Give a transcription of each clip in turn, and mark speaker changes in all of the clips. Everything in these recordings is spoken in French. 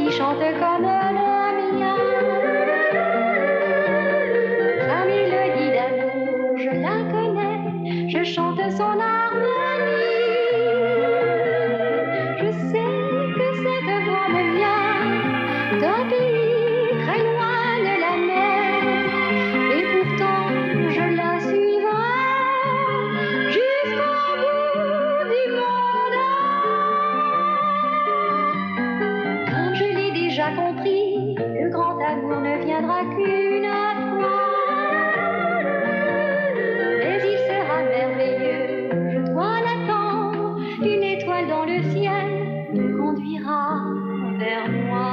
Speaker 1: qui chante comme le mien. Sa mélodie d'amour, je la connais, je chante son harmonie. Je sais que cette voix me vient d'un pays très loin de la mer, et pourtant je la suivrai jusqu'au bout du monde. Comme je l'ai déjà compris, le grand amour ne viendra qu'une fois, mais il sera merveilleux, je dois l'attendre. Une étoile dans le ciel me conduira vers moi.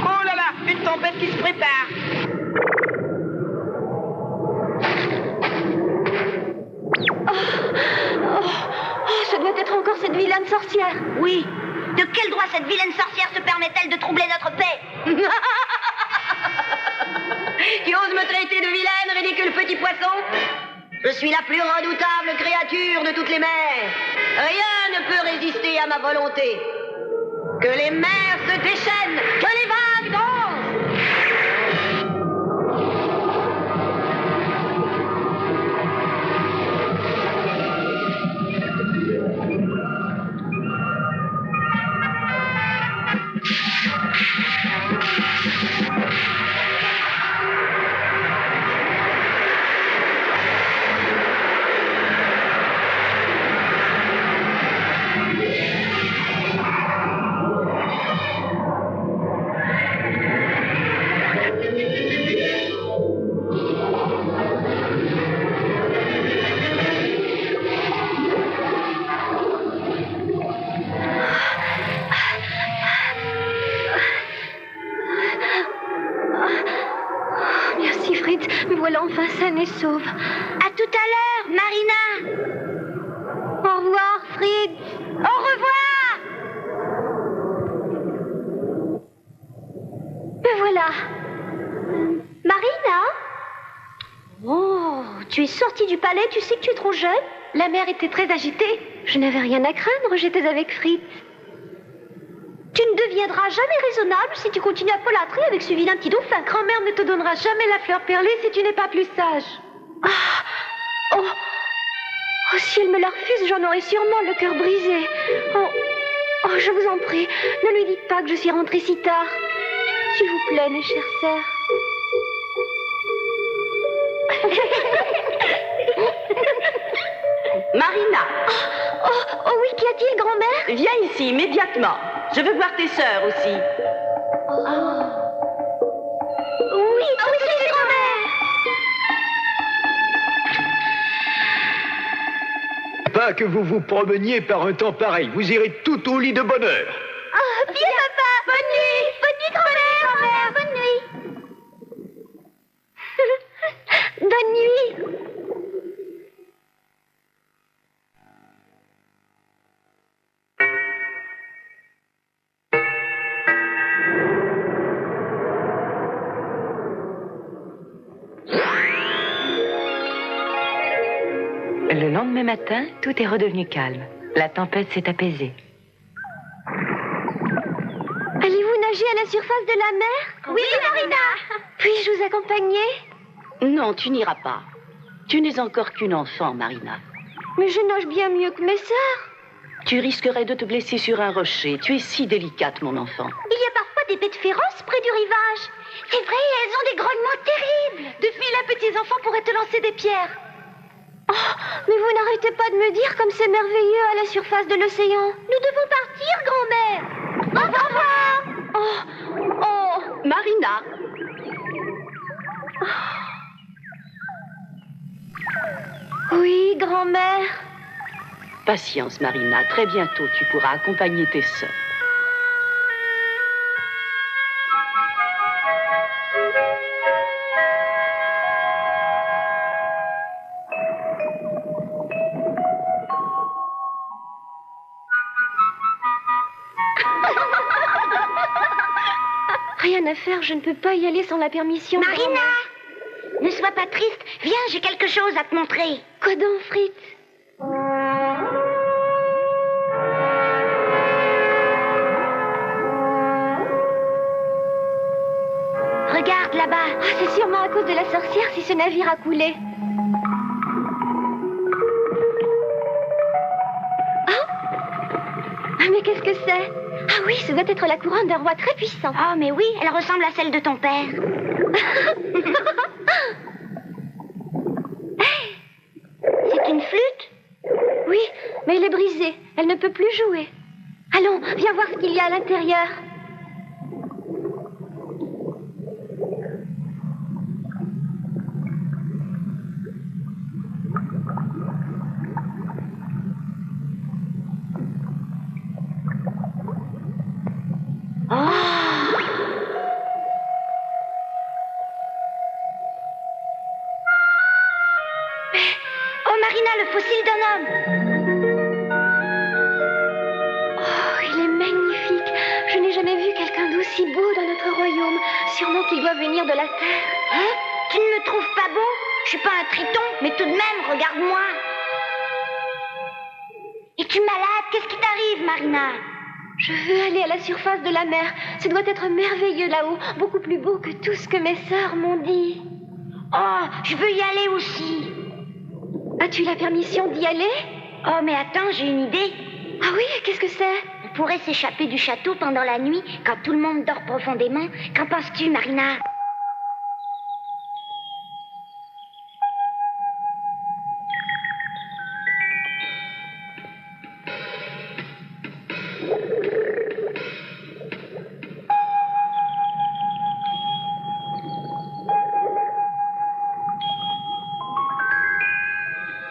Speaker 2: Oh là là, une tempête qui se prépare.
Speaker 1: Ce doit être encore cette vilaine sorcière.
Speaker 3: Oui. De quel droit cette vilaine sorcière se permet-elle de troubler notre paix?
Speaker 2: Tu oses me traiter de vilaine, ridicule petit poisson?
Speaker 3: Je suis la plus redoutable créature de toutes les mers.
Speaker 2: Rien ne peut résister à ma volonté. Que les mers se déchaînent, que les vagues dansent.
Speaker 1: Merci Fritz, me voilà enfin saine et sauve.
Speaker 3: À tout à l'heure, Marina.
Speaker 1: Au revoir Fritz.
Speaker 3: Au revoir.
Speaker 1: Me voilà. Marina?
Speaker 3: Oh, tu es sortie du palais, tu sais que tu es trop jeune?
Speaker 1: La mer était très agitée. Je n'avais rien à craindre, j'étais avec Fritz.
Speaker 3: Tu ne deviendras jamais raisonnable si tu continues à folâtrer avec ce vilain petit dauphin.
Speaker 1: Grand-mère ne te donnera jamais la fleur perlée si tu n'es pas plus sage. Oh, si elle me la refuse, j'en aurai sûrement le cœur brisé. Oh, je vous en prie, ne lui dites pas que je suis rentrée si tard. S'il vous plaît, mes chères sœurs.
Speaker 2: Marina.
Speaker 1: Oh oui, qu'y a-t-il, grand-mère?
Speaker 2: Viens ici, immédiatement. Je veux voir tes sœurs aussi.
Speaker 1: Oui, tout de suite, grand-mère.
Speaker 4: Pas que vous vous promeniez par un temps pareil. Vous irez tout au lit de bonne heure.
Speaker 3: Viens, papa. Bonne nuit. Bonne nuit, grand-mère. Bonne nuit.
Speaker 1: Bonne nuit.
Speaker 5: Le lendemain matin, tout est redevenu calme. La tempête s'est apaisée.
Speaker 1: Allez-vous nager à la surface de la mer?
Speaker 3: Oui, Marina.
Speaker 1: Puis-je vous accompagner?
Speaker 2: Non, tu n'iras pas. Tu n'es encore qu'une enfant, Marina.
Speaker 1: Mais je nage bien mieux que mes sœurs.
Speaker 2: Tu risquerais de te blesser sur un rocher. Tu es si délicate, mon enfant.
Speaker 3: Il y a parfois des bêtes féroces près du rivage. C'est vrai, elles ont des grognements terribles.
Speaker 1: De vilains petits enfants pourraient te lancer des pierres. Oh, mais vous n'arrêtez pas de me dire comme c'est merveilleux à la surface de l'océan.
Speaker 3: Nous devons partir, grand-mère. Au revoir.
Speaker 2: Oh, Marina.
Speaker 1: Oui, grand-mère.
Speaker 6: Patience, Marina. Très bientôt, tu pourras accompagner tes sœurs.
Speaker 1: Rien à faire, je ne peux pas y aller sans la permission. de
Speaker 3: Marina,
Speaker 1: grand-mère.
Speaker 3: ne sois pas triste. Viens, j'ai quelque chose à te montrer.
Speaker 1: Quoi donc, Fritz?
Speaker 3: Regarde là-bas.
Speaker 1: Ah, c'est sûrement à cause de la sorcière si ce navire a coulé. Ah, mais qu'est-ce que c'est? Ah oui, ce doit être la couronne d'un roi très puissant.
Speaker 3: Oh, mais oui, elle ressemble à celle de ton père. Hey, c'est une flûte?
Speaker 1: Oui, mais elle est brisée. Elle ne peut plus jouer. Allons, viens voir ce qu'il y a à l'intérieur.
Speaker 3: Oh, Marina, le fossile d'un homme.
Speaker 1: Oh, il est magnifique. Je n'ai jamais vu quelqu'un d'aussi beau dans notre royaume. Sûrement qu'il doit venir de la terre.
Speaker 3: Hein? Tu ne me trouves pas beau? Je suis pas un triton, mais tout de même, regarde-moi. Es-tu malade? Qu'est-ce qui t'arrive, Marina?
Speaker 1: Je veux aller à la surface de la mer. Ce doit être merveilleux là-haut. Beaucoup plus beau que tout ce que mes sœurs m'ont dit.
Speaker 3: Oh, je veux y aller aussi.
Speaker 1: As-tu la permission d'y aller?
Speaker 3: Oh, mais attends, j'ai une idée.
Speaker 1: Ah oui, qu'est-ce que c'est?
Speaker 3: On pourrait s'échapper du château pendant la nuit, quand tout le monde dort profondément. Qu'en penses-tu, Marina?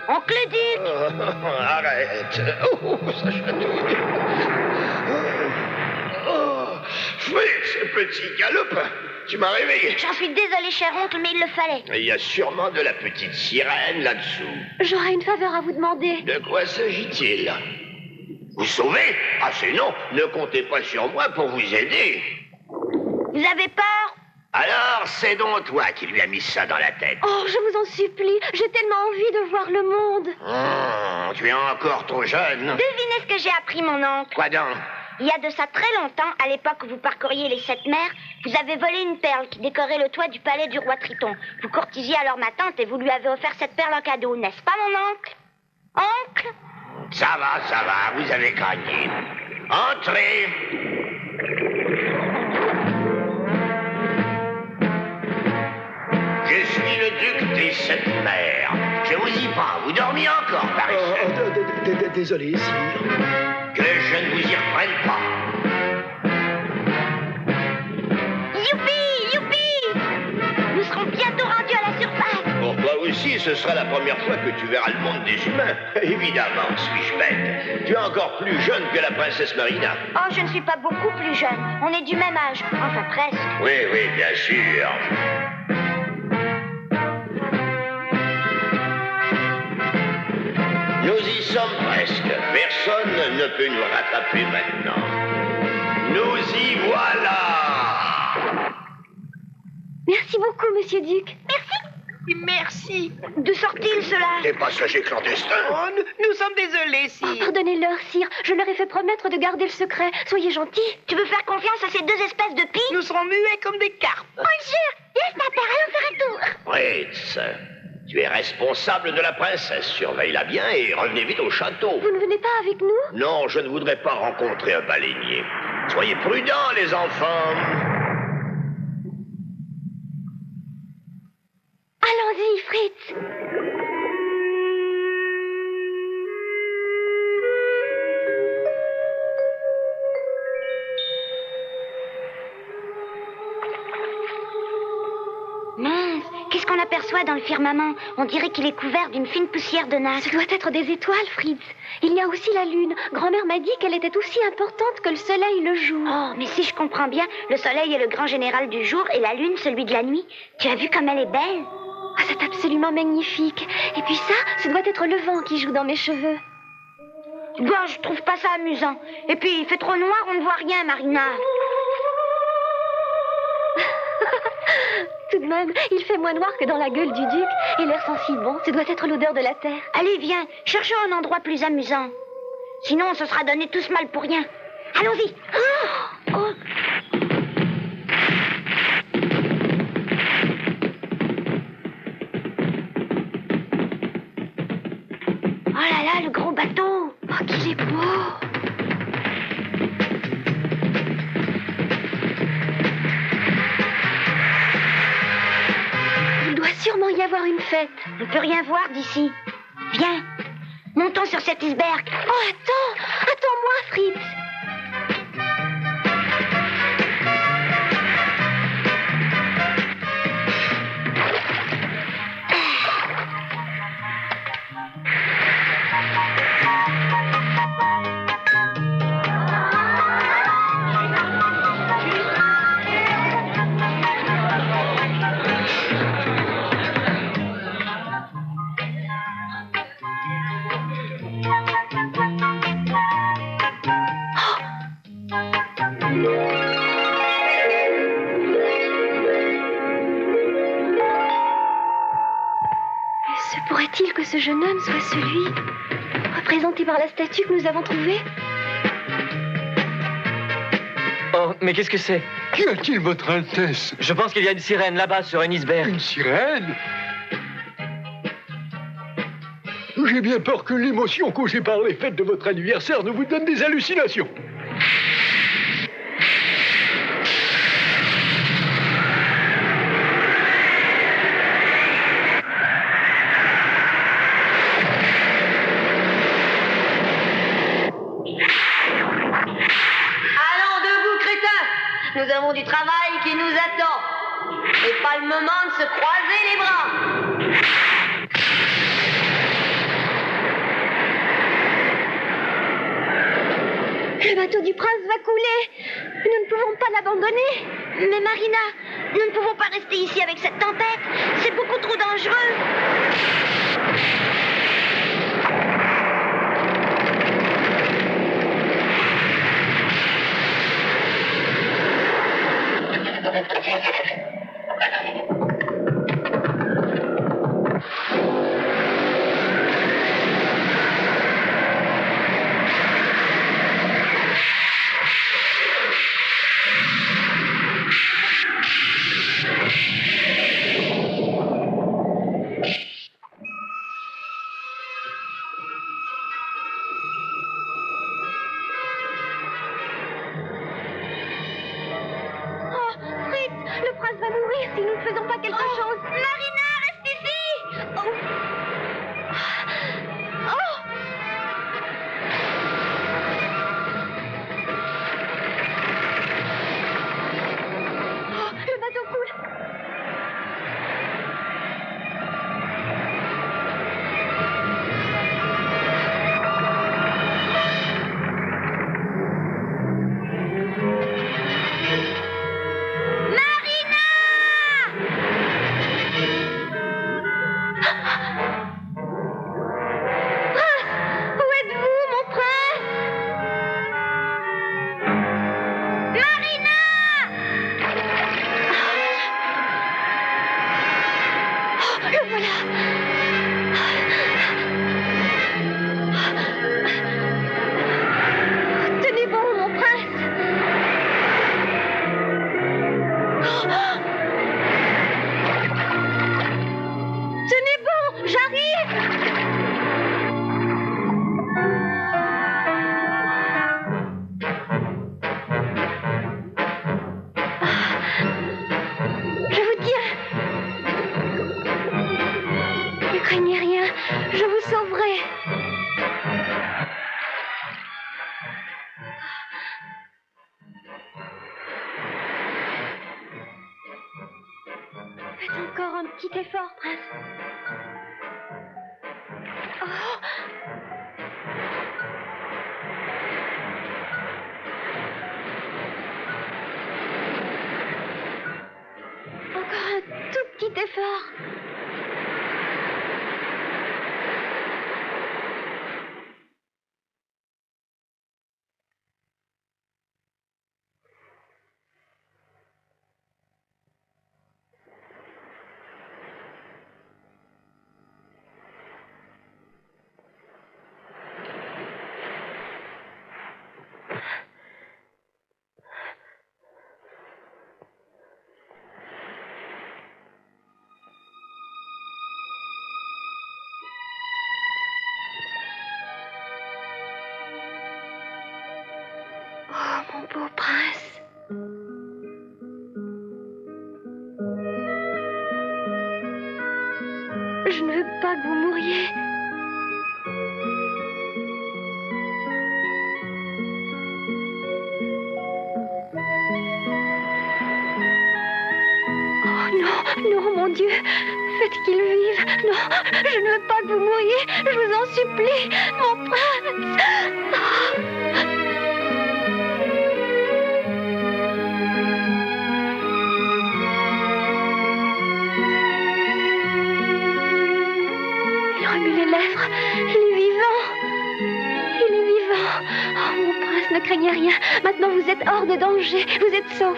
Speaker 3: Oncle Duc!
Speaker 4: Arrête. Oh, ça chatouille. Oh, Fritz, petit galopin, tu m'as réveillé.
Speaker 3: J'en suis désolée, cher oncle, mais il le fallait.
Speaker 4: Il y a sûrement de la petite sirène là-dessous.
Speaker 1: J'aurais une faveur à vous demander.
Speaker 4: De quoi s'agit-il? Vous sauver? Ah, c'est non. Ne comptez pas sur moi pour vous aider.
Speaker 3: Vous avez peur?
Speaker 4: Alors, c'est donc toi qui lui as mis ça dans la tête.
Speaker 1: Oh, je vous en supplie. J'ai tellement envie de voir le monde.
Speaker 4: Tu es encore trop jeune.
Speaker 3: Devinez ce que j'ai appris, mon oncle.
Speaker 4: Quoi donc?
Speaker 3: Il y a de ça très longtemps, à l'époque où vous parcouriez les 7 mers, vous avez volé une perle qui décorait le toit du palais du roi Triton. Vous courtisiez alors ma tante et vous lui avez offert cette perle en cadeau, n'est-ce pas, mon oncle? Oncle?
Speaker 4: Ça va, vous avez gagné. Entrez. Je suis le duc des 7 mers. Je vous y prends. Vous dormiez encore, paresseux.
Speaker 7: Désolé, sire.
Speaker 4: Que je ne vous y reprenne pas.
Speaker 3: Youpi! Youpi! Nous serons bientôt rendus à la surface.
Speaker 4: Pour toi aussi, ce sera la première fois que tu verras le monde des humains. Évidemment, suis-je bête. Tu es encore plus jeune que la princesse Marina.
Speaker 3: Oh, je ne suis pas beaucoup plus jeune. On est du même âge. Enfin, presque.
Speaker 4: Oui, bien sûr. Nous y sommes presque. Personne ne peut nous rattraper maintenant. Nous y voilà.
Speaker 1: Merci beaucoup, monsieur Duc.
Speaker 6: Merci.
Speaker 3: D'où sort-il, cela?
Speaker 4: Des passagers clandestins.
Speaker 6: Oh, nous sommes désolés,
Speaker 1: Oh,
Speaker 6: sire.
Speaker 1: pardonnez-leur, sire. Je leur ai fait promettre de garder le secret. Soyez gentils.
Speaker 3: Tu veux faire confiance à ces deux espèces de pies?
Speaker 6: Nous serons muets comme des carpes.
Speaker 3: Bonjour! Laisse ta père, allons faire un tour.
Speaker 4: Fritz, tu es responsable de la princesse. Surveille-la bien et revenez vite au château.
Speaker 1: Vous ne venez pas avec nous?
Speaker 4: Non, je ne voudrais pas rencontrer un baleinier. Soyez prudents, les enfants.
Speaker 1: Allons-y, Fritz.
Speaker 3: Mince, qu'est-ce qu'on aperçoit aperçoit dans le firmament. On dirait qu'il est couvert d'une fine poussière de nacre.
Speaker 1: Ce doit être des étoiles, Fritz. Il y a aussi la lune. Grand-mère m'a dit qu'elle était aussi importante que le soleil le jour.
Speaker 3: Oh, mais si je comprends bien, le soleil est le grand général du jour et la lune celui de la nuit. Tu as vu comme elle est belle?
Speaker 1: Ah, c'est absolument magnifique. Et puis ça, ce doit être le vent qui joue dans mes cheveux.
Speaker 3: Bon, je trouve pas ça amusant. Et puis, il fait trop noir, on ne voit rien, Marina.
Speaker 1: Tout de même, il fait moins noir que dans la gueule du duc. Et l'air sent si bon, ce doit être l'odeur de la terre.
Speaker 3: Allez, viens, cherchons un endroit plus amusant. Sinon, on se sera donné tous mal pour rien. Allons-y.
Speaker 1: Oh.
Speaker 3: Oh là là, le gros bateau.
Speaker 1: Oh, qu'il est beau. Il doit sûrement y avoir une fête.
Speaker 3: On ne peut rien voir d'ici. Viens, montons sur cet iceberg.
Speaker 1: Oh, attends-moi, Fritz. Se pourrait-il que ce jeune homme soit celui représenté par la statue que nous avons trouvée?
Speaker 7: Oh, mais qu'est-ce que c'est?
Speaker 8: Qu'y a-t-il, votre Altesse?
Speaker 7: Je pense qu'il y a une sirène là-bas sur un iceberg.
Speaker 8: Une sirène? J'ai bien peur que l'émotion causée par les fêtes de votre anniversaire ne vous donne des hallucinations.
Speaker 2: Allons, debout, crétins! Nous avons du travail qui nous attend. Et pas le moment de se croiser les bras.
Speaker 1: Le bateau du prince va couler. Nous ne pouvons pas l'abandonner.
Speaker 3: Mais Marina, nous ne pouvons pas rester ici avec cette tempête. C'est beaucoup trop dangereux.
Speaker 1: Oh, Fritz, le prince va mourir si nous ne faisons pas quelque chose.
Speaker 3: Marina, reste ici.
Speaker 1: Oh. Oh. Oh, le bateau coule. Où êtes-vous, mon prince?
Speaker 3: Marina!
Speaker 1: Oh, le voilà. Tenez bon, mon prince. Tenez bon, j'arrive. Je vous tiens. Ne craignez rien, je vous sauverai. Faites encore un petit effort, Prince. Oh. Encore un tout petit effort. Oh, mon beau prince. Je ne veux pas que vous mouriez. Oh non, non, mon Dieu. Faites qu'il vive. Non, je ne veux pas que vous mouriez. Je vous en supplie, mon prince. Il remue les lèvres. Il est vivant. Il est vivant. Oh, mon prince, ne craignez rien. Maintenant, vous êtes hors de danger. Vous êtes sauf.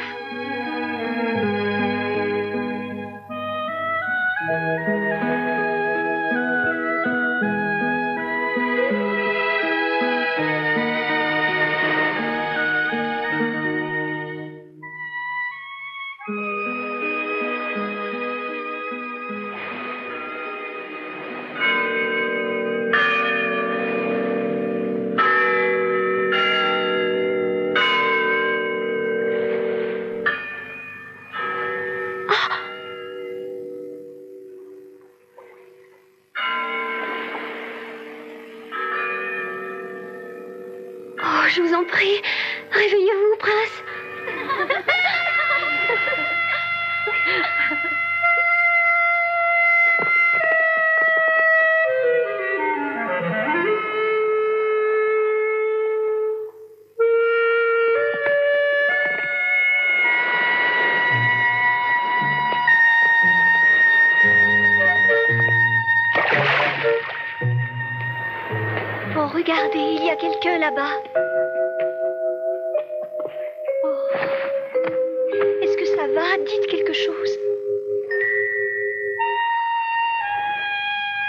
Speaker 1: Oh, je vous en prie, réveillez-vous, prince. Oh, regardez, il y a quelqu'un là-bas. Oh. Est-ce que ça va? Dites quelque chose.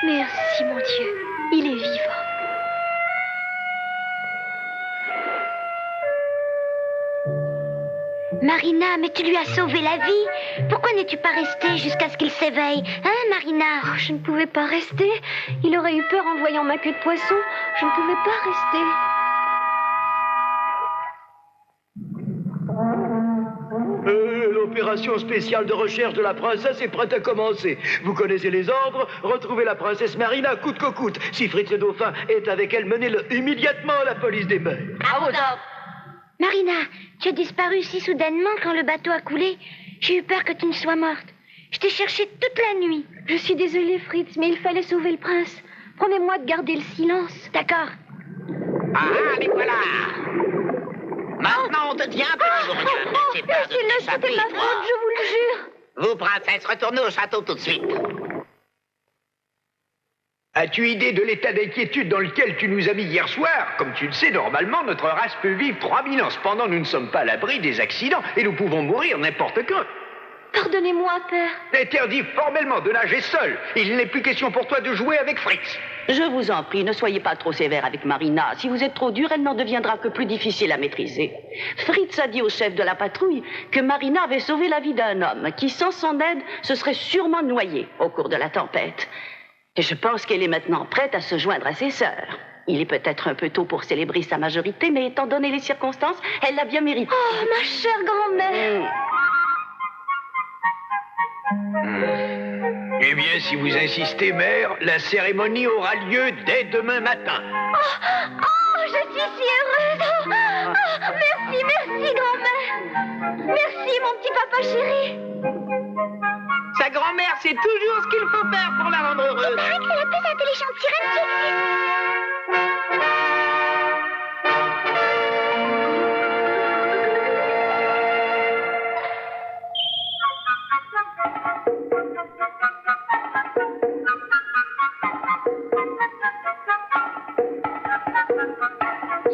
Speaker 1: Merci, mon Dieu. Il est vivant.
Speaker 3: Marina, mais tu lui as sauvé la vie. Pourquoi n'es-tu pas restée jusqu'à ce qu'il s'éveille? Hein, Marina?
Speaker 1: Oh, je ne pouvais pas rester. Il aurait eu peur en voyant ma queue de poisson. Je ne pouvais pas rester.
Speaker 8: L'opération spéciale de recherche de la princesse est prête à commencer. Vous connaissez les ordres. Retrouvez la princesse Marina coûte que coûte. Si Fritz le dauphin est avec elle, menez-le immédiatement à la police des mers.
Speaker 2: À vos ordres.
Speaker 3: Marina, tu as disparu si soudainement quand le bateau a coulé. J'ai eu peur que tu ne sois morte. Je t'ai cherché toute la nuit.
Speaker 1: Je suis désolée, Fritz, mais il fallait sauver le prince. Promets-moi de garder le silence.
Speaker 3: D'accord.
Speaker 2: Ah, les voilà. Maintenant, on te tient, petit bourgnon. N'essaie pas de
Speaker 1: Laissez-le, c'était
Speaker 2: t'échapper.
Speaker 1: ma faute, je vous le jure.
Speaker 2: Vous, princesse, retournez au château tout de suite.
Speaker 8: As-tu idée de l'état d'inquiétude dans lequel tu nous as mis hier soir? Comme tu le sais, normalement, notre race peut vivre 3000 ans. Cependant, nous ne sommes pas à l'abri des accidents et nous pouvons mourir n'importe quand.
Speaker 1: Pardonnez-moi, père.
Speaker 8: T'interdis formellement de nager seul. Il n'est plus question pour toi de jouer avec Fritz.
Speaker 6: Je vous en prie, ne soyez pas trop sévère avec Marina. Si vous êtes trop dur, elle n'en deviendra que plus difficile à maîtriser. Fritz a dit au chef de la patrouille que Marina avait sauvé la vie d'un homme qui, sans son aide, se serait sûrement noyé au cours de la tempête. Et je pense qu'elle est maintenant prête à se joindre à ses sœurs. Il est peut-être un peu tôt pour célébrer sa majorité, mais étant donné les circonstances, elle l'a bien mérité.
Speaker 1: Oh, ma chère grand-mère.
Speaker 8: Eh bien, si vous insistez, mère, la cérémonie aura lieu dès demain matin.
Speaker 1: Oh, je suis si heureuse. Oh, merci, merci, grand-mère. Merci, mon petit papa chéri.
Speaker 2: Sa grand-mère
Speaker 9: grand-mère sait toujours ce qu'il faut faire pour la rendre heureuse.
Speaker 3: Il paraît que c'est la plus intelligente sirène qui existe.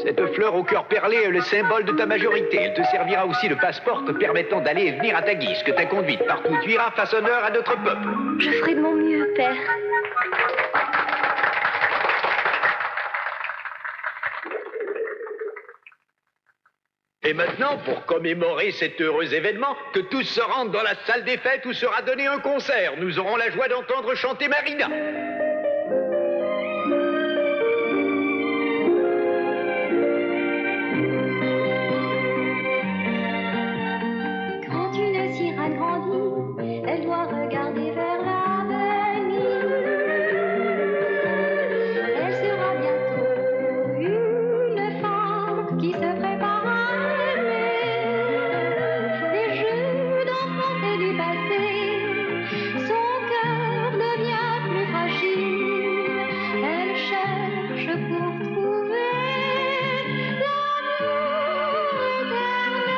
Speaker 8: Cette fleur au cœur perlé est le symbole de ta majorité. Elle te servira aussi de passeport te permettant d'aller et venir à ta guise, que ta conduite partout où tu iras fasse honneur à notre peuple.
Speaker 1: Je ferai de mon mieux, père.
Speaker 8: Et maintenant, pour commémorer cet heureux événement, que tous se rendent dans la salle des fêtes où sera donné un concert. Nous aurons la joie d'entendre chanter Marina.
Speaker 1: Quand une sirène grandit, elle doit regarder vers l'avenir. Elle sera bientôt une femme qui se prépare à aimer. Des jeux d'enfance et du passé, son cœur devient plus fragile. Elle cherche pour trouver l'amour éternel.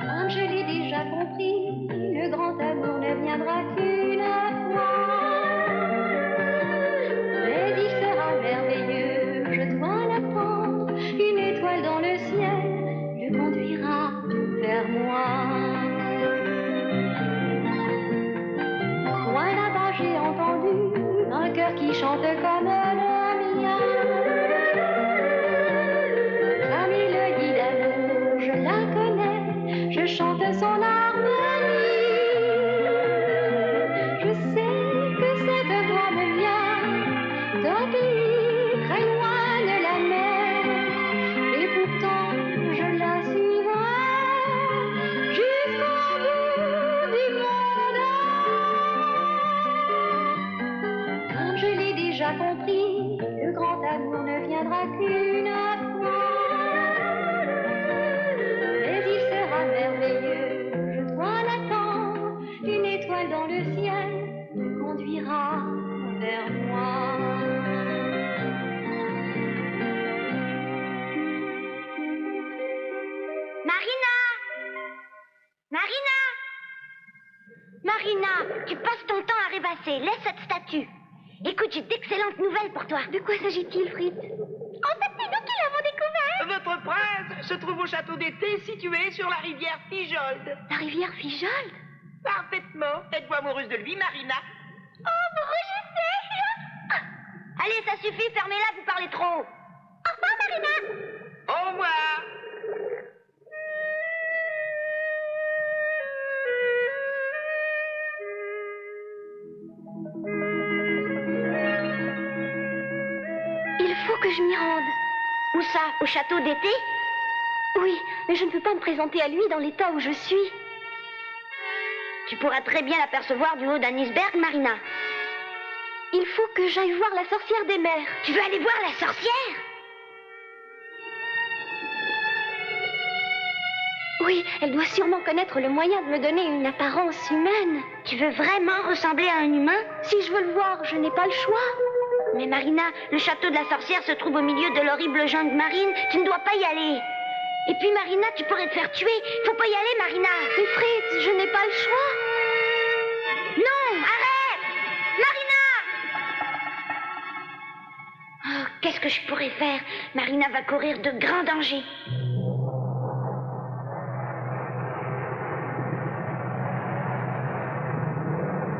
Speaker 1: Comme je l'ai déjà compris, le grand amour ne viendra qu'une fois. Mais il sera merveilleux, je dois l'attendre. Une étoile dans le ciel le conduira vers moi. Loin là-bas, j'ai entendu un cœur qui chante comme le mien. Sa mélodie d'amour, je la connais, je chante son harmonie. Je sais que cette voix me vient d'un pays très loin de la mer. Et pourtant, je la suivrai jusqu'au bout du monde. Comme je l'ai déjà compris, le grand amour ne viendra qu'une fois. Mais il sera merveilleux, je dois l'attendre. Une étoile dans le ciel me conduira vers moi.
Speaker 3: Marina! Marina! Marina, tu passes ton temps à rêvasser. Laisse cette statue. Écoute, j'ai d'excellentes nouvelles pour toi.
Speaker 1: De quoi s'agit-il, Fritz?
Speaker 3: En fait, c'est nous qui l'avons découvert.
Speaker 9: Votre prince se trouve au château d'été situé sur la rivière Fijolde.
Speaker 1: La rivière Fijolde?
Speaker 9: Parfaitement. Êtes-vous amoureuse de lui, Marina?
Speaker 3: Oh, je sais. Allez, ça suffit, fermez-la, vous parlez trop. Au revoir, Marina.
Speaker 9: Au revoir.
Speaker 1: Il faut que je m'y rende.
Speaker 3: Où ça? Au château d'été?
Speaker 1: Oui, mais je ne peux pas me présenter à lui dans l'état où je suis.
Speaker 3: Tu pourras très bien l'apercevoir du haut d'un iceberg, Marina.
Speaker 1: Il faut que j'aille voir la sorcière des mers.
Speaker 3: Tu veux aller voir la sorcière?
Speaker 1: Oui, elle doit sûrement connaître le moyen de me donner une apparence humaine.
Speaker 3: Tu veux vraiment ressembler à un humain?
Speaker 1: Si je veux le voir, je n'ai pas le choix.
Speaker 3: Mais Marina, le château de la sorcière se trouve au milieu de l'horrible jungle marine. Tu ne dois pas y aller. Et puis Marina, tu pourrais te faire tuer. Faut pas y aller, Marina.
Speaker 1: Mais Fritz, je n'ai pas le choix.
Speaker 3: Non, arrête! Marina! Oh, qu'est-ce que je pourrais faire? Marina va courir de grands dangers.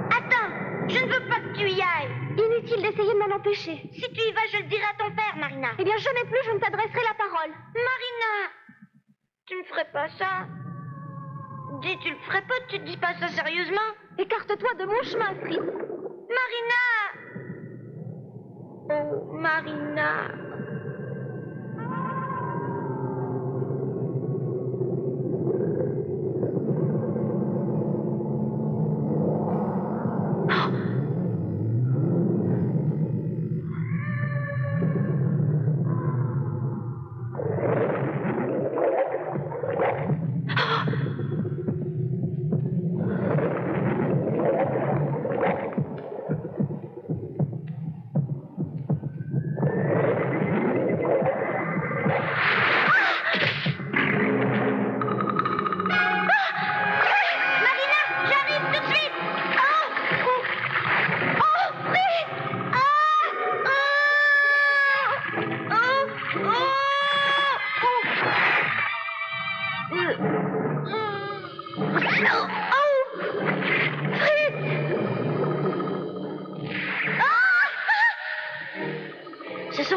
Speaker 3: Attends, je ne veux pas que tu y ailles.
Speaker 1: Inutile d'essayer de m'en empêcher.
Speaker 3: Si tu y vas, je le dirai à ton père, Marina.
Speaker 1: Eh bien, jamais plus je ne t'adresserai la parole.
Speaker 3: Marina! Tu ne ferais pas ça? Dis, tu le ferais pas? Tu te dis pas ça sérieusement?
Speaker 1: Écarte-toi de mon chemin, Fritz.
Speaker 3: Marina! Oh, Marina!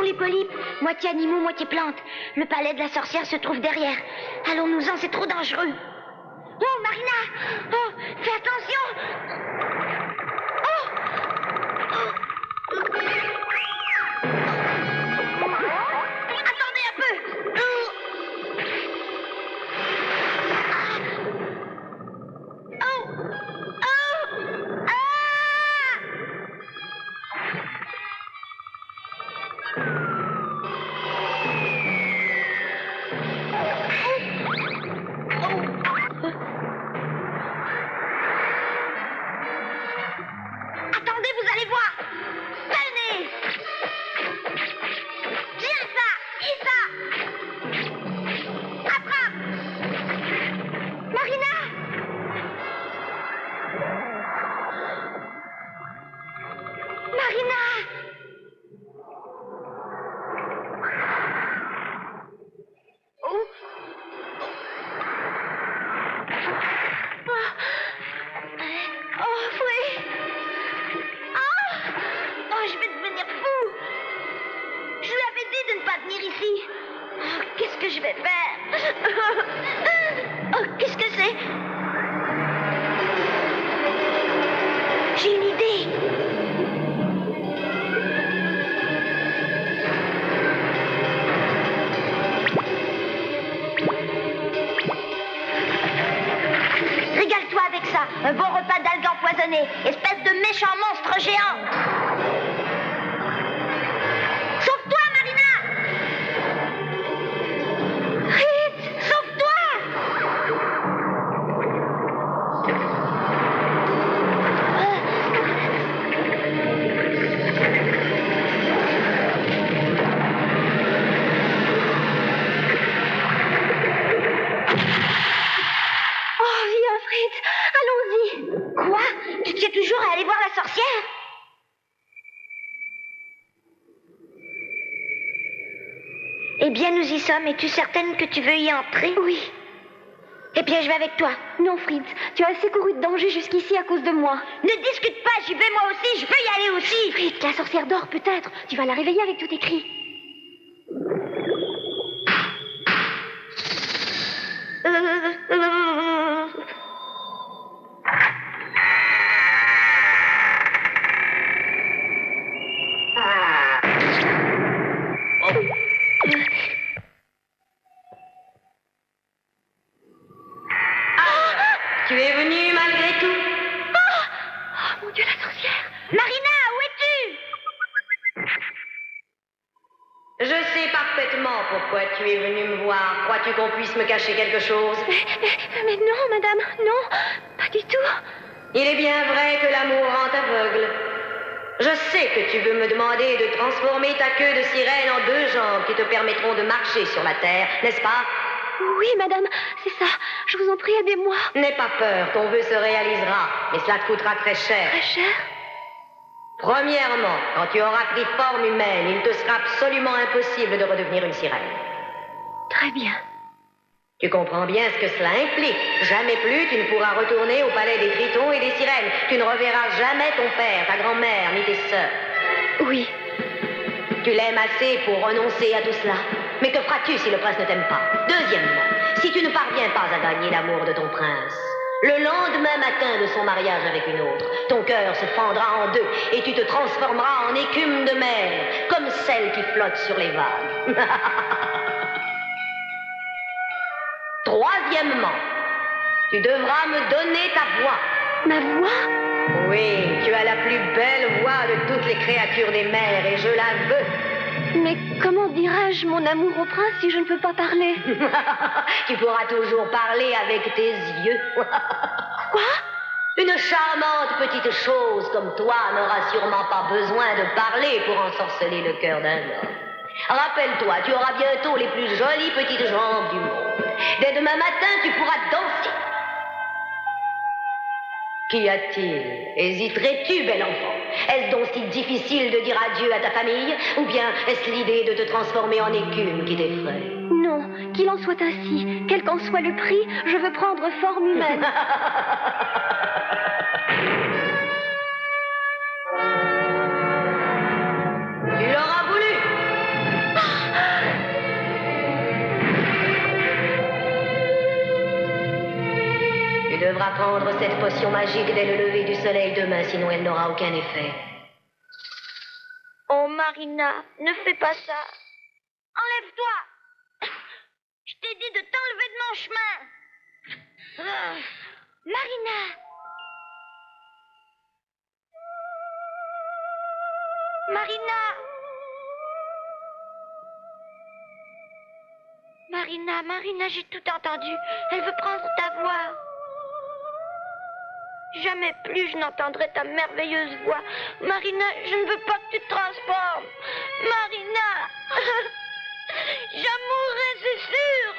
Speaker 3: les polypes, moitié animaux, moitié plantes. Le palais de la sorcière se trouve derrière. Allons-nous-en, c'est trop dangereux. Oh, Marina! Oh, fais attention! Attendez un peu! Attendez, vous allez voir! Venez! Viens ça! Isa! Attrape! Marina! Marina! Oh! Oh, oui! Oh, je vais devenir fou! Je lui avais dit de ne pas venir ici. Oh, qu'est-ce que je vais faire? Oh, qu'est-ce que c'est? J'ai une idée. Régale-toi avec ça. Un bon repas d'algues empoisonnées. Espèce de méchant monstre géant. Sauve-toi, Marina! Vite! Sauve-toi! Oh, viens, Fritz. Allons-y. Quoi? Tu tiens toujours à aller voir la sorcière? Eh bien, nous y sommes. Es-tu certaine que tu veux y entrer? Oui. Eh bien, je vais avec toi.
Speaker 1: Non, Fritz, tu as assez couru de danger jusqu'ici à cause de moi.
Speaker 3: Ne discute pas, j'y vais moi aussi, je veux y aller aussi.
Speaker 1: Fritz, la sorcière dort peut-être. Tu vas la réveiller avec tous tes cris.
Speaker 2: Tu es venue malgré tout?
Speaker 1: Oh, mon Dieu, la sorcière!
Speaker 3: Marina, où es-tu?
Speaker 2: Je sais parfaitement pourquoi tu es venue me voir. Crois-tu qu'on puisse me cacher quelque chose?
Speaker 1: Mais non, madame, non, pas du tout.
Speaker 2: Il est bien vrai que l'amour rend aveugle. Je sais que tu veux me demander de transformer ta queue de sirène en 2 jambes qui te permettront de marcher sur la terre, n'est-ce pas?
Speaker 1: Oui, madame, c'est ça. Je vous en prie, aidez-moi.
Speaker 2: N'aie pas peur, ton vœu se réalisera, mais cela te coûtera très cher.
Speaker 1: Très cher?
Speaker 2: Premièrement, quand tu auras pris forme humaine, il te sera absolument impossible de redevenir une sirène.
Speaker 1: Très bien.
Speaker 2: Tu comprends bien ce que cela implique. Jamais plus tu ne pourras retourner au palais des tritons et des sirènes. Tu ne reverras jamais ton père, ta grand-mère, ni tes sœurs.
Speaker 1: Oui.
Speaker 2: Tu l'aimes assez pour renoncer à tout cela. Mais que feras-tu si le prince ne t'aime pas? Deuxièmement, si tu ne parviens pas à gagner l'amour de ton prince, le lendemain matin de son mariage avec une autre, ton cœur se fendra en 2 et tu te transformeras en écume de mer, comme celle qui flotte sur les vagues. Troisièmement, tu devras me donner ta voix.
Speaker 1: Ma voix?
Speaker 2: Oui, tu as la plus belle voix de toutes les créatures des mers et je la veux.
Speaker 1: Mais comment dirais-je mon amour au prince si je ne peux pas parler?
Speaker 2: Tu pourras toujours parler avec tes yeux.
Speaker 1: Quoi?
Speaker 2: Une charmante petite chose comme toi n'aura sûrement pas besoin de parler pour ensorceler le cœur d'un homme. Rappelle-toi, tu auras bientôt les plus jolies petites jambes du monde. Dès demain matin, tu pourras danser. Qu'y a-t-il? Hésiterais-tu, bel enfant? Est-ce donc si difficile de dire adieu à ta famille? Ou bien est-ce l'idée de te transformer en écume qui t'effraie?
Speaker 1: Non, qu'il en soit ainsi. Quel qu'en soit le prix, je veux prendre forme humaine.
Speaker 2: Tu l'auras voulu. devra prendre cette potion magique dès le lever du soleil demain, sinon elle n'aura aucun effet.
Speaker 3: Oh, Marina, ne fais pas ça. Enlève-toi. Je t'ai dit de t'enlever de mon chemin. Marina. Marina. Marina, j'ai tout entendu. Elle veut prendre ta voix. Jamais plus je n'entendrai ta merveilleuse voix. Marina, je ne veux pas que tu te transformes. Marina. J'en mourrai, c'est sûr.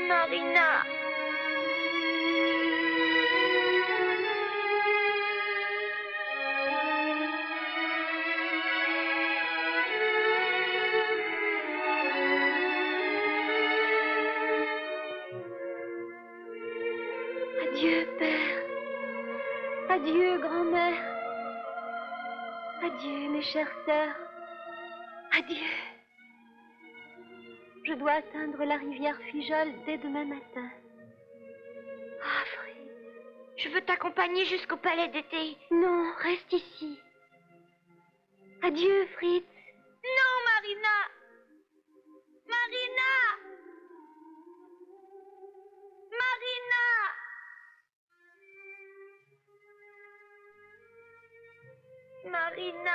Speaker 3: Marina.
Speaker 1: Adieu, père. Adieu, grand-mère. Adieu, mes chères sœurs. Adieu. Je dois atteindre la rivière Fijol dès demain matin. Ah, Fritz.
Speaker 3: Je veux t'accompagner jusqu'au palais d'été.
Speaker 1: Non, reste ici. Adieu, Fritz.
Speaker 3: Non, Marina. Marina. Marina.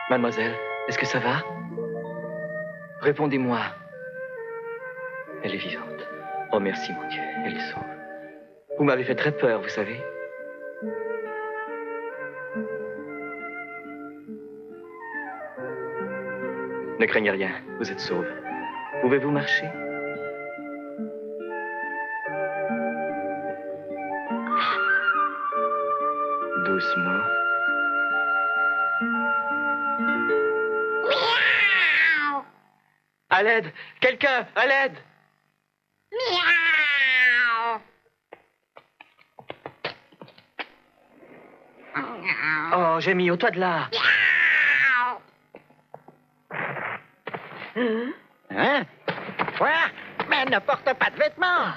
Speaker 7: Mademoiselle, est-ce que ça va? Répondez-moi. Elle est vivante. Oh, merci, mon Dieu, elle est sauve. Vous m'avez fait très peur, vous savez. Ne craignez rien, vous êtes sauve. Pouvez-vous marcher? Doucement. À l'aide! Quelqu'un! À l'aide! Oh, Jamie, au-toi de là!
Speaker 10: Hein? Quoi? Mais elle ne porte pas de vêtements.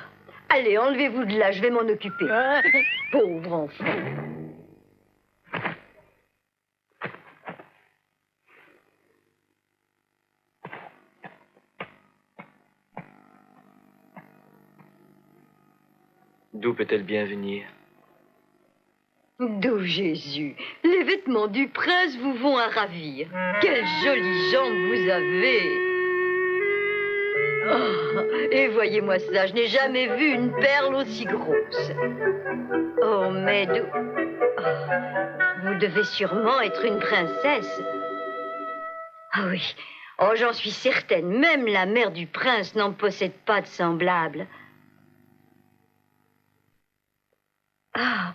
Speaker 11: Allez, enlevez-vous de là, je vais m'en occuper.
Speaker 10: Hein?
Speaker 11: Pauvre enfant.
Speaker 7: D'où peut-elle bien venir?
Speaker 11: D'où Jésus, les vêtements du prince vous vont à ravir. Quelles jolies jambes vous avez. Oh, et voyez-moi ça, je n'ai jamais vu une perle aussi grosse. Oh, mais d'où... Oh, vous devez sûrement être une princesse. Ah oui, oh, j'en suis certaine, même la mère du prince n'en possède pas de semblable. Ah.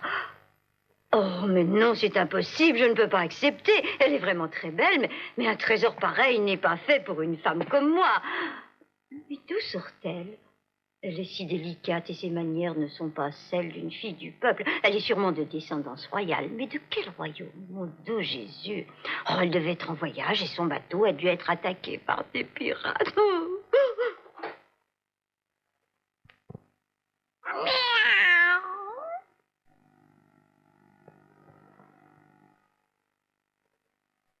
Speaker 11: Oh, mais non, c'est impossible, je ne peux pas accepter. Elle est vraiment très belle, mais un trésor pareil n'est pas fait pour une femme comme moi. Mais d'où sort-elle? Elle est si délicate et ses manières ne sont pas celles d'une fille du peuple. Elle est sûrement de descendance royale. Mais de quel royaume? Mon Dieu Jésus. Oh, elle devait être en voyage et son bateau a dû être attaqué par des pirates. Oh.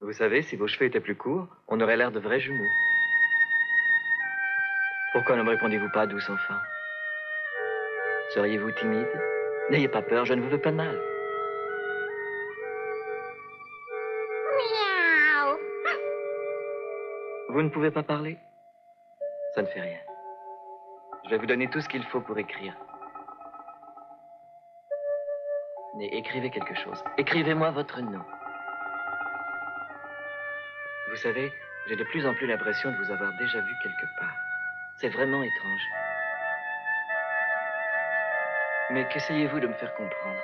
Speaker 7: Vous savez, si vos cheveux étaient plus courts, on aurait l'air de vrais jumeaux. Pourquoi ne me répondez-vous pas, douce enfant? Seriez-vous timide? N'ayez pas peur, je ne vous veux pas de mal.
Speaker 3: Miaou.
Speaker 7: Vous ne pouvez pas parler? Ça ne fait rien. Je vais vous donner tout ce qu'il faut pour écrire. Mais écrivez quelque chose. Écrivez-moi votre nom. Vous savez, j'ai de plus en plus l'impression de vous avoir déjà vu quelque part. C'est vraiment étrange. Mais qu'essayez-vous de me faire comprendre?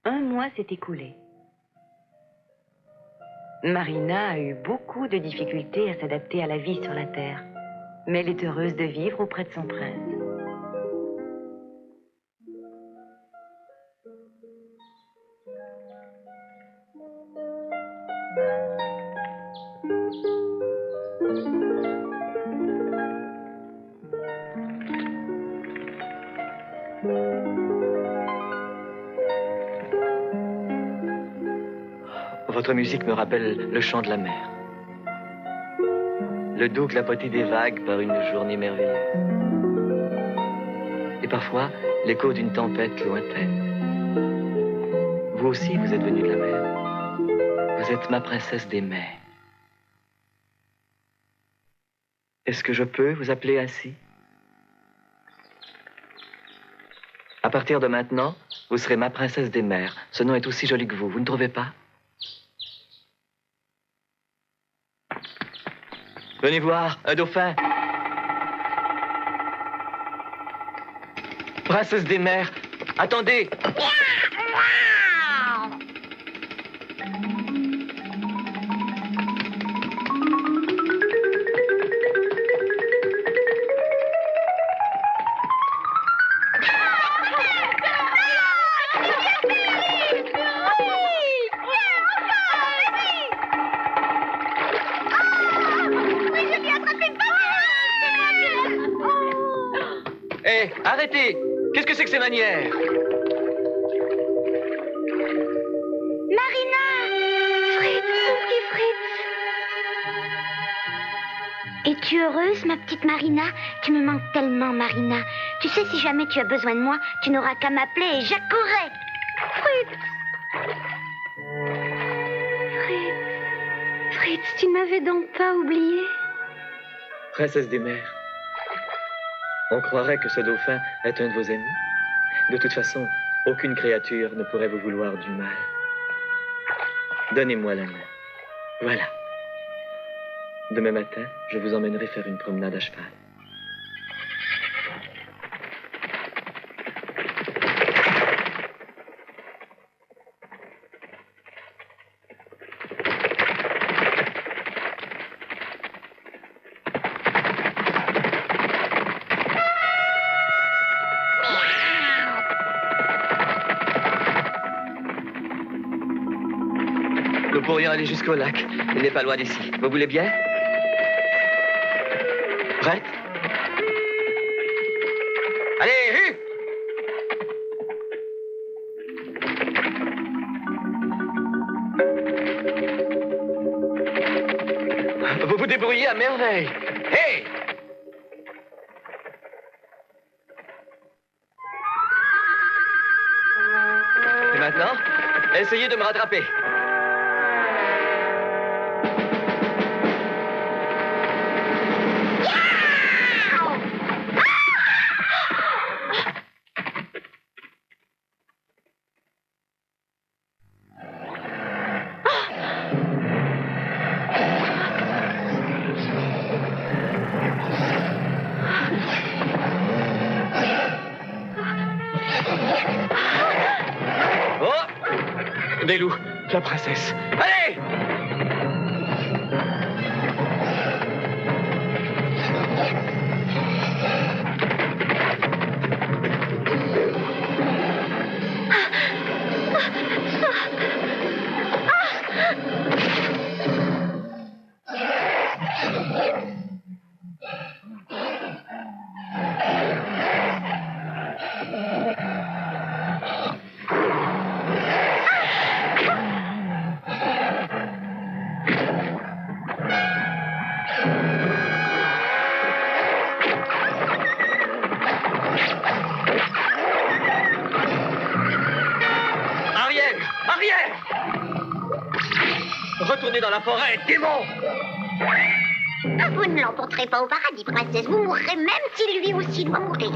Speaker 5: Un mois s'est écoulé. Marina a eu beaucoup de difficultés à s'adapter à la vie sur la Terre. Mais elle est heureuse de vivre auprès de son prince.
Speaker 7: Votre musique me rappelle le chant de la mer. Le doux clapotis des vagues par une journée merveilleuse. Et parfois, l'écho d'une tempête lointaine. Vous aussi, vous êtes venu de la mer. Vous êtes ma princesse des mers. Est-ce que je peux vous appeler ainsi? À partir de maintenant, vous serez ma princesse des mers. Ce nom est aussi joli que vous ne trouvez pas? Venez voir, un dauphin. Princesse des mers, attendez. Hé, arrêtez! Qu'est-ce que c'est que ces manières?
Speaker 3: Marina!
Speaker 1: Fritz, mon petit Fritz.
Speaker 3: Es-tu heureuse, ma petite Marina? Tu me manques tellement, Marina. Tu sais, si jamais tu as besoin de moi, tu n'auras qu'à m'appeler et j'accourrai.
Speaker 1: Fritz. Fritz, tu ne m'avais donc pas oublié?
Speaker 7: Princesse des mers, on croirait que ce dauphin est un de vos amis. De toute façon, aucune créature ne pourrait vous vouloir du mal. Donnez-moi la main. Voilà. Demain matin, je vous emmènerai faire une promenade à cheval. pourrions aller jusqu'au lac. Il n'est pas loin d'ici. Vous voulez bien? Prête? Allez, Hu! Vous vous débrouillez à merveille. Hey! Et maintenant, essayez de me rattraper. Des loups, la princesse. Allez! Retournez dans la forêt, démon!
Speaker 3: Vous ne l'emporterez pas au paradis, princesse. Vous mourrez même si lui aussi doit mourir.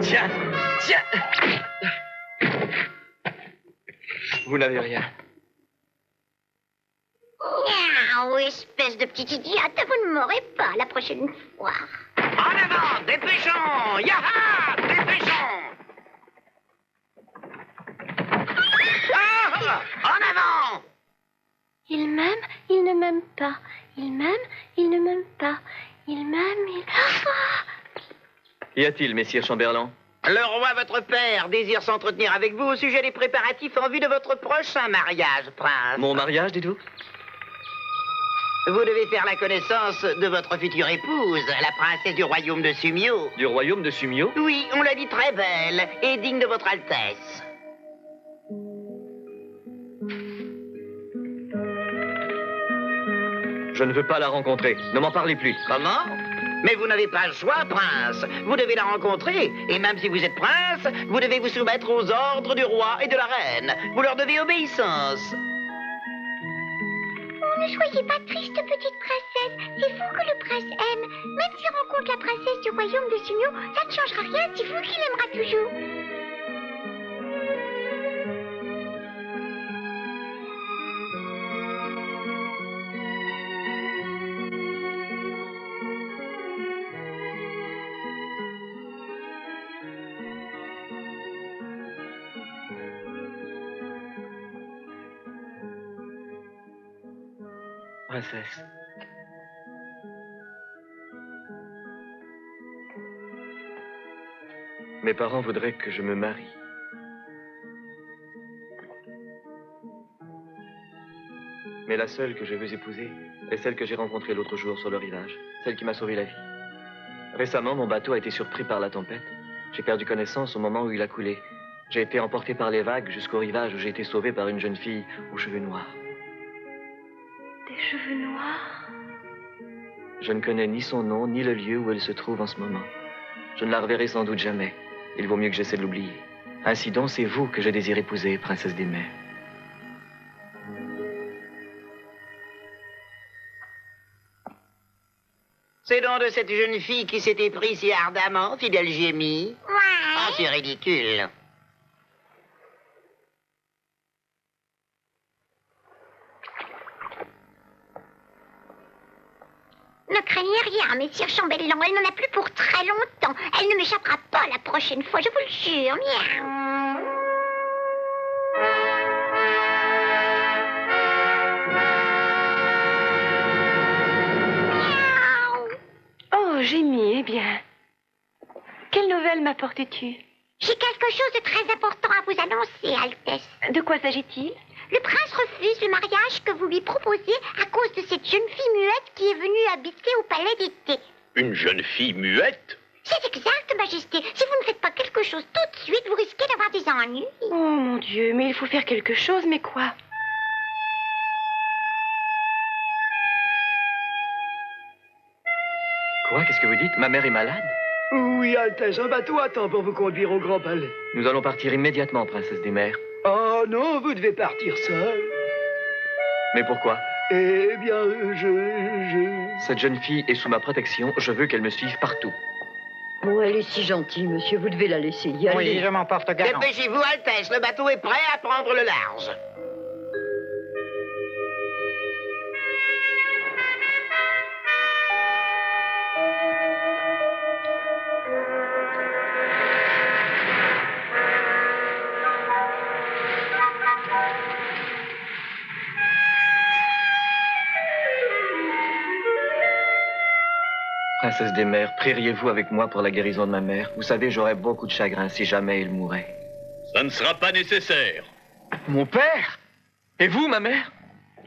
Speaker 7: Tiens, tiens! Vous n'avez rien.
Speaker 3: Miaou, espèce de petite idiote, vous ne m'aurez pas la prochaine fois.
Speaker 9: En avant, dépêchons! Yaha! Dépêchons! Ah! En avant!
Speaker 1: Il m'aime, il ne m'aime pas. Il m'aime, il ne m'aime pas. Il m'aime, il... Ah!
Speaker 7: Y a-t-il, messire Chamberlain?
Speaker 9: Le roi, votre père, désire s'entretenir avec vous au sujet des préparatifs en vue de votre prochain mariage, prince.
Speaker 7: Mon mariage, dites-vous?
Speaker 9: Vous devez faire la connaissance de votre future épouse, la princesse du royaume de Sumio.
Speaker 7: Du royaume de Sumio?
Speaker 9: Oui, on l'a dit très belle et digne de votre Altesse.
Speaker 7: Je ne veux pas la rencontrer. Ne m'en parlez plus.
Speaker 9: Comment? Mais vous n'avez pas le choix, prince. Vous devez la rencontrer. Et même si vous êtes prince, vous devez vous soumettre aux ordres du roi et de la reine. Vous leur devez obéissance.
Speaker 3: Oh, ne soyez pas triste, petite princesse. C'est vous que le prince aime. Même s'il rencontre la princesse du royaume de Sumio, ça ne changera rien. C'est vous qui l'aimera toujours.
Speaker 7: Princesse. Mes parents voudraient que je me marie. Mais la seule que je veux épouser est celle que j'ai rencontrée l'autre jour sur le rivage, celle qui m'a sauvé la vie. Récemment, mon bateau a été surpris par la tempête. J'ai perdu connaissance au moment où il a coulé. J'ai été emporté par les vagues jusqu'au rivage où j'ai été sauvé par une jeune fille aux cheveux noirs.
Speaker 1: Des cheveux noirs?
Speaker 7: Je ne connais ni son nom, ni le lieu où elle se trouve en ce moment. Je ne la reverrai sans doute jamais. Il vaut mieux que j'essaie de l'oublier. Ainsi donc, c'est vous que je désire épouser, princesse des mers.
Speaker 9: C'est donc de cette jeune fille qui s'était pris si ardemment, fidèle Gémie.
Speaker 3: Ouais.
Speaker 9: Ah, c'est ridicule.
Speaker 3: Ne craignez rien, messire Chambellan. Elle n'en a plus pour très longtemps. Elle ne m'échappera pas la prochaine fois, je vous le jure. Miaou.
Speaker 5: Gémie, eh bien. Quelle nouvelle m'apportes-tu?
Speaker 3: J'ai quelque chose de très important à vous annoncer, Altesse.
Speaker 5: De quoi s'agit-il?
Speaker 3: Le prince refuse le mariage que vous lui proposez à cause de cette jeune fille muette qui est venue habiter au palais d'été.
Speaker 4: Une jeune fille muette?
Speaker 3: C'est exact, Majesté. Si vous ne faites pas quelque chose tout de suite, vous risquez d'avoir des ennuis.
Speaker 5: Oh, mon Dieu, mais il faut faire quelque chose, mais quoi?
Speaker 7: Quoi? Qu'est-ce que vous dites? Ma mère est malade?
Speaker 12: Oui, Altesse, un bateau attend pour vous conduire au Grand Palais.
Speaker 7: Nous allons partir immédiatement, princesse des mers.
Speaker 12: Oh non, vous devez partir seul.
Speaker 7: Mais pourquoi?
Speaker 12: Eh bien,
Speaker 7: Cette jeune fille est sous ma protection. Je veux qu'elle me suive partout.
Speaker 11: Oh, elle est si gentille, monsieur. Vous devez la laisser y aller.
Speaker 10: Oui, je m'en porte garant.
Speaker 9: Dépêchez-vous, Altesse, le bateau est prêt à prendre le large.
Speaker 7: Princesse des mers, prieriez-vous avec moi pour la guérison de ma mère? Vous savez, j'aurais beaucoup de chagrin si jamais elle mourait.
Speaker 4: Ça ne sera pas nécessaire.
Speaker 7: Mon père? Et vous, ma mère?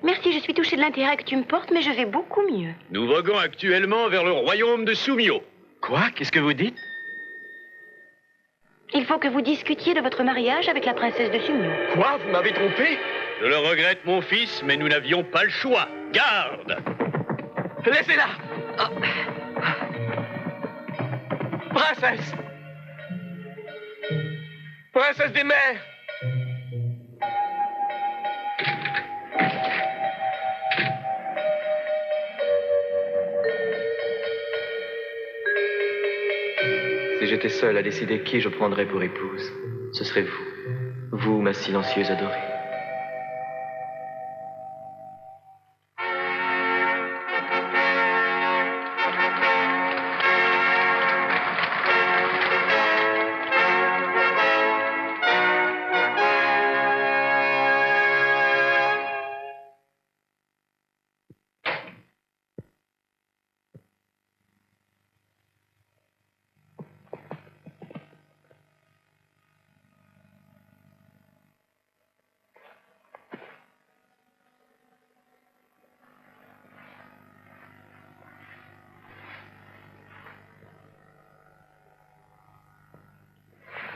Speaker 5: Merci, je suis touchée de l'intérêt que tu me portes, mais je vais beaucoup mieux.
Speaker 4: Nous voguons actuellement vers le royaume de Sumio.
Speaker 7: Quoi? Qu'est-ce que vous dites?
Speaker 5: Il faut que vous discutiez de votre mariage avec la princesse de Sumio.
Speaker 7: Quoi? Vous m'avez trompé?
Speaker 4: Je le regrette, mon fils, mais nous n'avions pas le choix. Garde!
Speaker 7: Laissez-la! Ah. Princesse! Princesse des mers! Si j'étais seul à décider qui je prendrais pour épouse, ce serait vous. Vous, ma silencieuse adorée.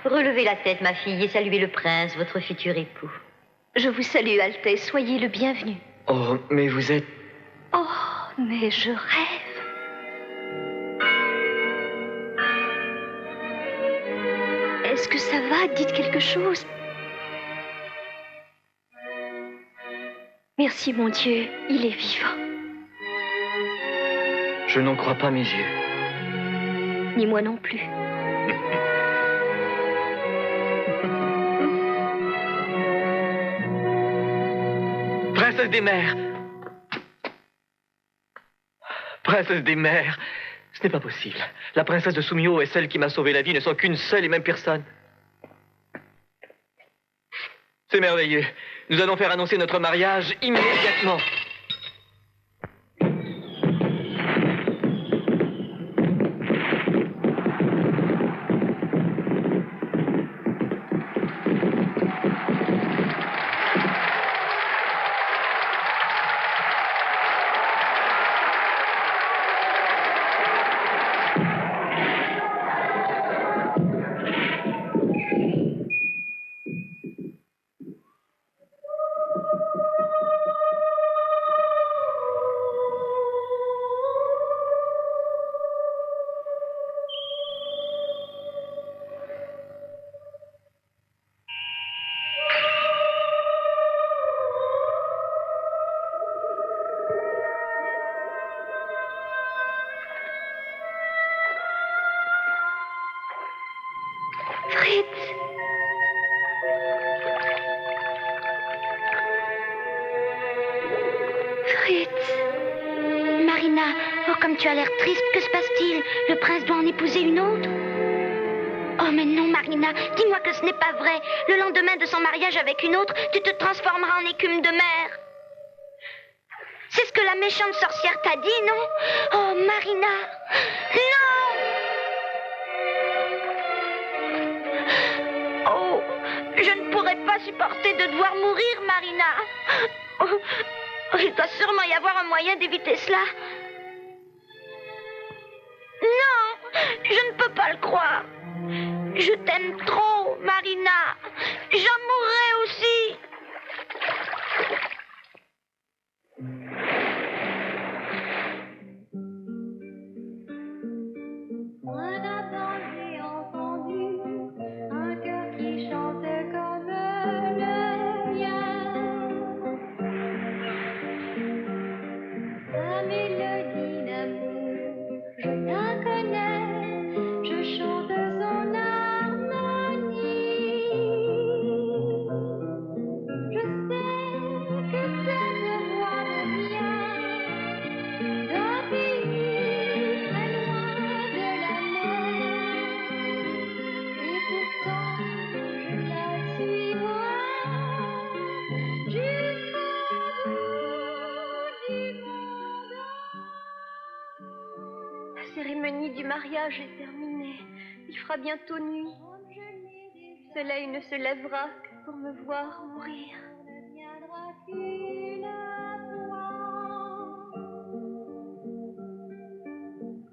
Speaker 2: Relevez la tête, ma fille, et saluez le prince, votre futur époux.
Speaker 1: Je vous salue, Altesse. Soyez le bienvenu.
Speaker 7: Oh, mais vous êtes...
Speaker 1: Oh, mais je rêve. Est-ce que ça va? Dites quelque chose. Merci, mon Dieu. Il est vivant.
Speaker 7: Je n'en crois pas mes yeux.
Speaker 1: Ni moi non plus.
Speaker 7: Princesse des mers! Princesse des mers! Ce n'est pas possible. La princesse de Sumio et celle qui m'a sauvé la vie ne sont qu'une seule et même personne. C'est merveilleux. Nous allons faire annoncer notre mariage immédiatement.
Speaker 1: Fritz. Fritz.
Speaker 3: Marina, oh, comme tu as l'air triste, que se passe-t-il? Le prince doit en épouser une autre? Oh, mais non, Marina, dis-moi que ce n'est pas vrai. Le lendemain de son mariage avec une autre, tu te transformeras en écume de mer. C'est ce que la méchante sorcière t'a dit, non? Oh, Marina, non! pas supporter de devoir mourir, Marina. Oh, il doit sûrement y avoir un moyen d'éviter cela. Non, je ne peux pas le croire. Je t'aime trop, Marina. J'en mourrai aussi.
Speaker 1: La cérémonie du mariage est terminée. Il fera bientôt nuit. Le soleil ne se lèvera que pour me voir mourir.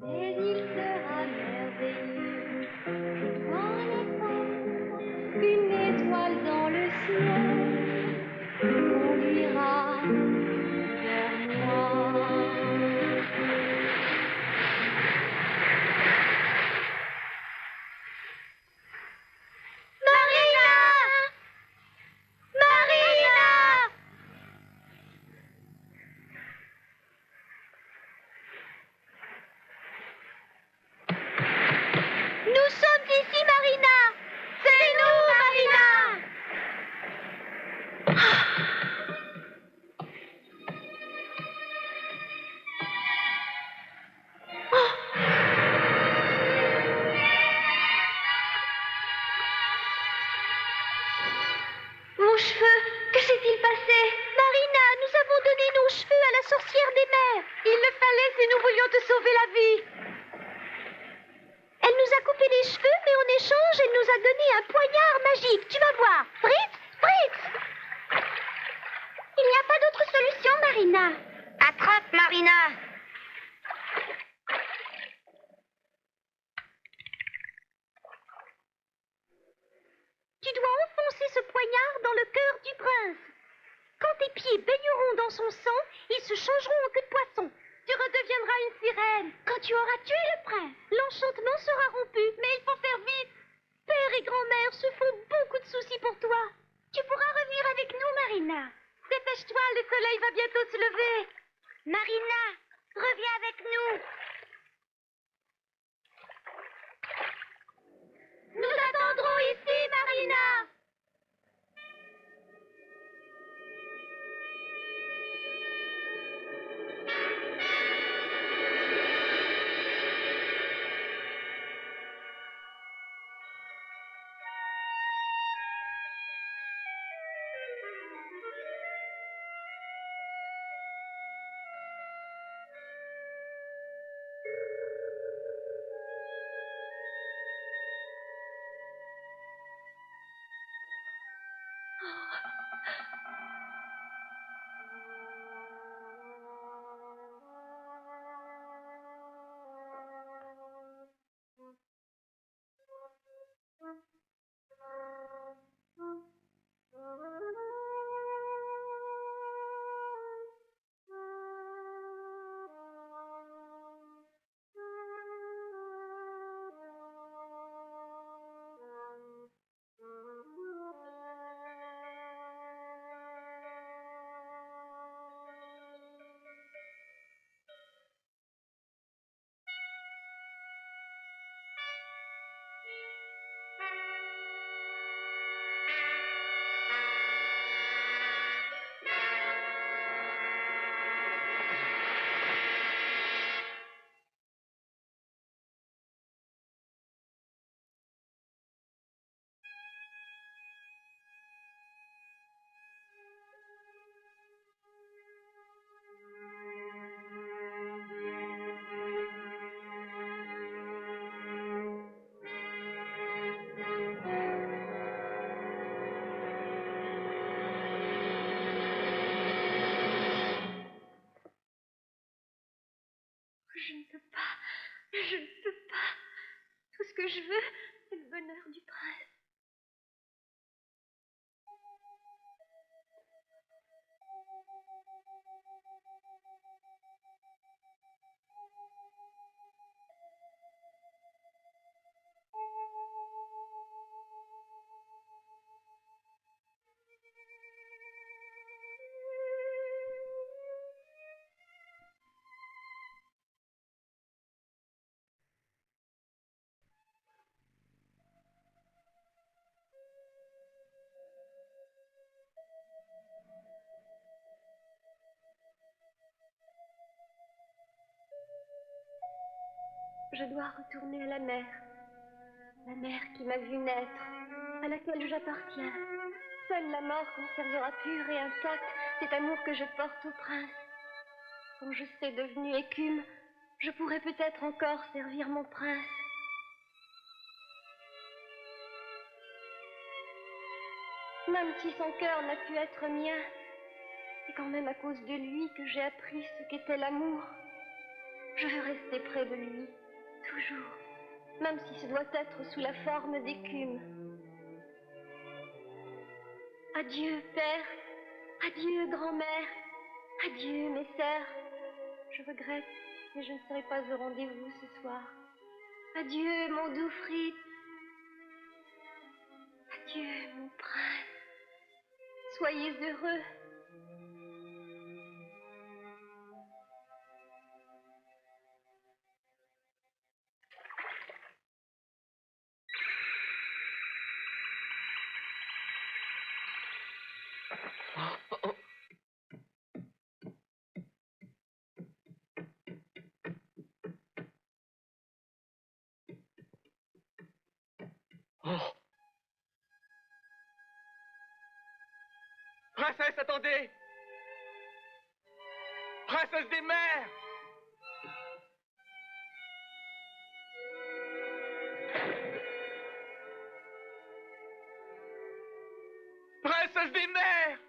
Speaker 1: Mais il sera merveilleux. Je dois l'attendre. Une étoile dans le ciel conduira vers moi.
Speaker 3: Nous sommes ici, Marina. C'est nous, Marina.
Speaker 1: Mon cheveu, que s'est-il passé?
Speaker 3: Marina, nous avons donné nos cheveux à la sorcière des mers.
Speaker 1: Il le fallait si nous voulions te sauver la vie.
Speaker 3: Elle nous a coupé les cheveux, mais en échange, elle nous a donné un poignard magique. Tu vas voir. Fritz, Fritz. Il n'y a pas d'autre solution, Marina. Attrape, Marina. Tu dois enfoncer ce poignard dans le cœur du prince. Quand tes pieds baigneront dans son sang, ils se changeront en queue de poisson. Tu redeviendras une sirène. Quand tu auras tué le prince, l'enchantement sera rompu. Mais il faut faire vite. Père et grand-mère se font beaucoup de soucis pour toi. Tu pourras revenir avec nous, Marina. Dépêche-toi, le soleil va bientôt se lever. Marina, reviens avec nous. Nous attendrons ici, Marina.
Speaker 1: peux pas. Tout ce que je veux, c'est le bonheur du prince. Je dois retourner à la mer qui m'a vu naître, à laquelle j'appartiens. Seule la mort conservera pur et intact cet amour que je porte au prince. Quand je serai devenue écume, je pourrai peut-être encore servir mon prince. Même si son cœur n'a pu être mien, c'est quand même à cause de lui que j'ai appris ce qu'était l'amour. Je veux rester près de lui, toujours, même si ce doit être sous la forme d'écume. Adieu, père. Adieu, grand-mère. Adieu, mes sœurs. Je regrette, mais je ne serai pas au rendez-vous ce soir. Adieu, mon doux Fritz. Adieu, mon prince. Soyez heureux.
Speaker 7: Oh. Princesse, attendez! Princesse des mers! Princesse des mers!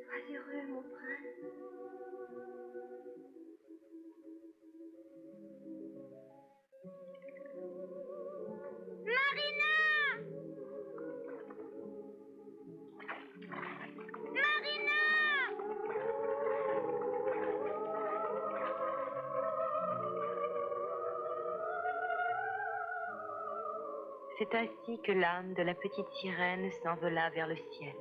Speaker 7: Sois heureux, mon prince.
Speaker 5: C'est ainsi que l'âme de la petite sirène s'envola vers le ciel.